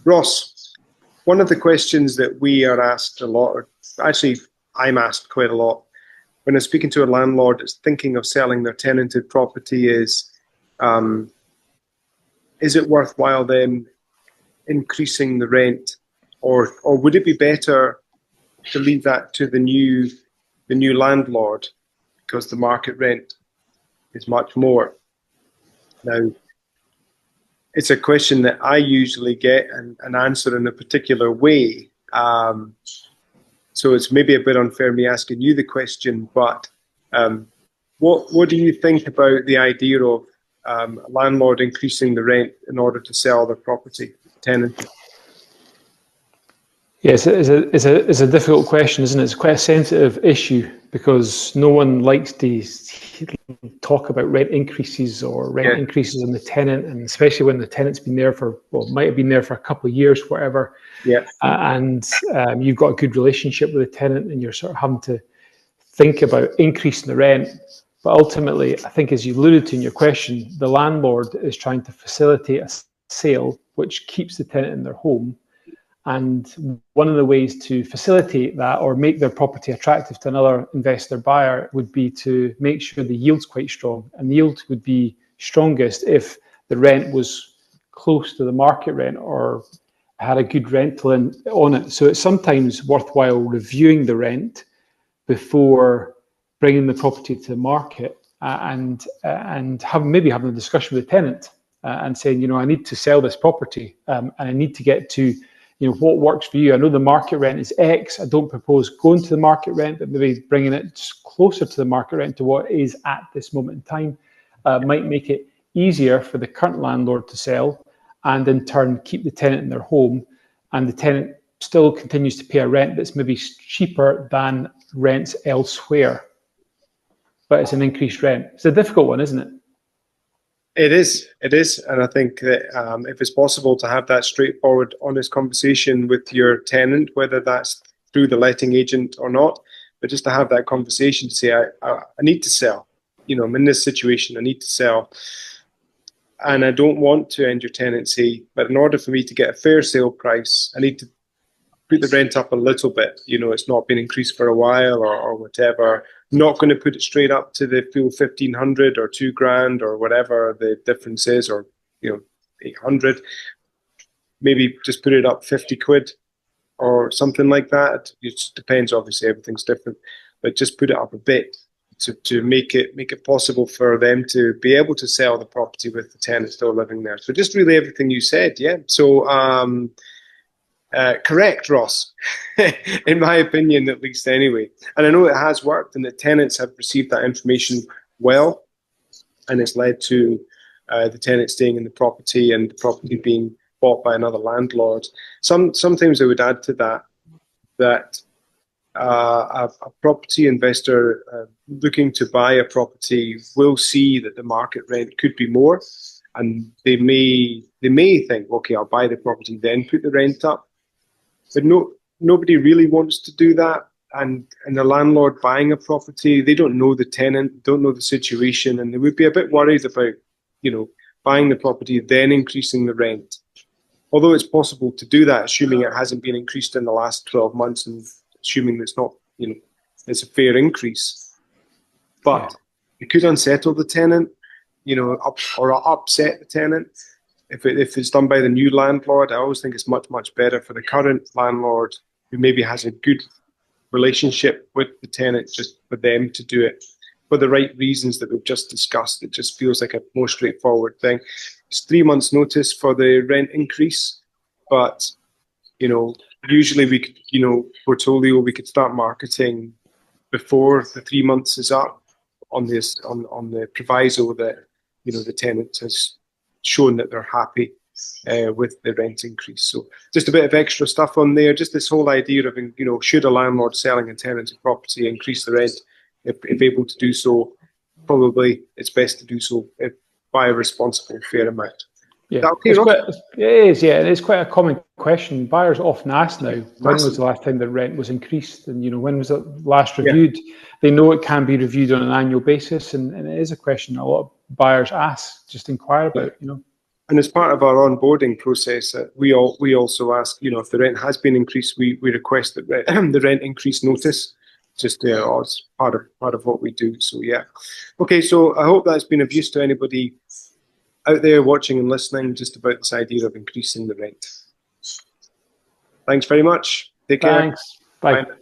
Ross, one of the questions that we are asked a lot, or actually I'm asked quite a lot, when I'm speaking to a landlord that's thinking of selling their tenanted property is it worthwhile them increasing the rent, or would it be better to leave that to the new landlord because the market rent is much more? Now, it's a question that I usually get and answer in a particular way. So it's maybe a bit unfair me asking you the question, but what do you think about the idea of a landlord increasing the rent in order to sell their property, tenant? Yes, it's a difficult question, isn't it? It's quite a sensitive issue because no one likes to talk about rent increases or rent increases on the tenant, and especially when the tenant's been there for, well, might have been there for a couple of years, whatever. Yeah. And you've got a good relationship with the tenant and you're sort of having to think about increasing the rent. But ultimately, I think as you alluded to in your question, the landlord is trying to facilitate a sale which keeps the tenant in their home. And one of the ways to facilitate that or make their property attractive to another investor buyer would be to make sure the yield's quite strong. And the yield would be strongest if the rent was close to the market rent or had a good rental on it. So it's sometimes worthwhile reviewing the rent before bringing the property to the market and having a discussion with the tenant and saying, I need to sell this property and I need to get to what works for you. I know the market rent is X. I don't propose going to the market rent, but maybe bringing it just closer to the market rent to what it is at this moment in time might make it easier for the current landlord to sell and in turn keep the tenant in their home, and the tenant still continues to pay a rent that's maybe cheaper than rents elsewhere, but it's an increased rent. It's a difficult one, isn't it? It is, and I think that if it's possible to have that straightforward, honest conversation with your tenant, whether that's through the letting agent or not, but just to have that conversation to say, I need to sell. I'm in this situation, I need to sell, and I don't want to end your tenancy, but in order for me to get a fair sale price, I need to put the rent up a little bit. It's not been increased for a while or whatever. Not going to put it straight up to the full 1,500 or $2,000 or whatever the difference is, or 800. Maybe just put it up 50 quid or something like that. It just depends. Obviously, everything's different, but just put it up a bit to make it possible for them to be able to sell the property with the tenant still living there. So just really everything you said, yeah. So correct, Ross, in my opinion, at least anyway. And I know it has worked and the tenants have received that information well, and it's led to the tenant staying in the property and the property being bought by another landlord. Sometimes I would add to that a property investor looking to buy a property will see that the market rent could be more, and they may think, okay, I'll buy the property, then put the rent up. But nobody really wants to do that. And the landlord buying a property, they don't know the tenant, don't know the situation, and they would be a bit worried about, buying the property, then increasing the rent. Although it's possible to do that, assuming it hasn't been increased in the last 12 months and assuming it's not, it's a fair increase. But it could unsettle the tenant, or upset the tenant. If it's done by the new landlord, I always think it's much, much better for the current landlord who maybe has a good relationship with the tenant, just for them to do it for the right reasons that we've just discussed. It just feels like a more straightforward thing. It's 3 months notice for the rent increase, but, usually we could, portfolio, we could start marketing before the 3 months is up on the proviso that, the tenant has shown that they're happy with the rent increase. So just a bit of extra stuff on there. Just this whole idea of, should a landlord selling a tenanted property increase the rent? If able to do so, probably it's best to do so by a responsible, fair amount. Yeah, it is. Yeah, and it's quite a common question. Buyers often ask now, when was the last time the rent was increased, and when was it last reviewed? Yeah. They know it can be reviewed on an annual basis, and it is a question a lot of buyers ask, just inquire about. And as part of our onboarding process, we also ask, if the rent has been increased, we request that the rent increase notice, just as part of what we do. So yeah, okay. So I hope that's been of use to anybody out there watching and listening, just about this idea of increasing the rent. Thanks very much. Take care. Thanks. Bye. Bye.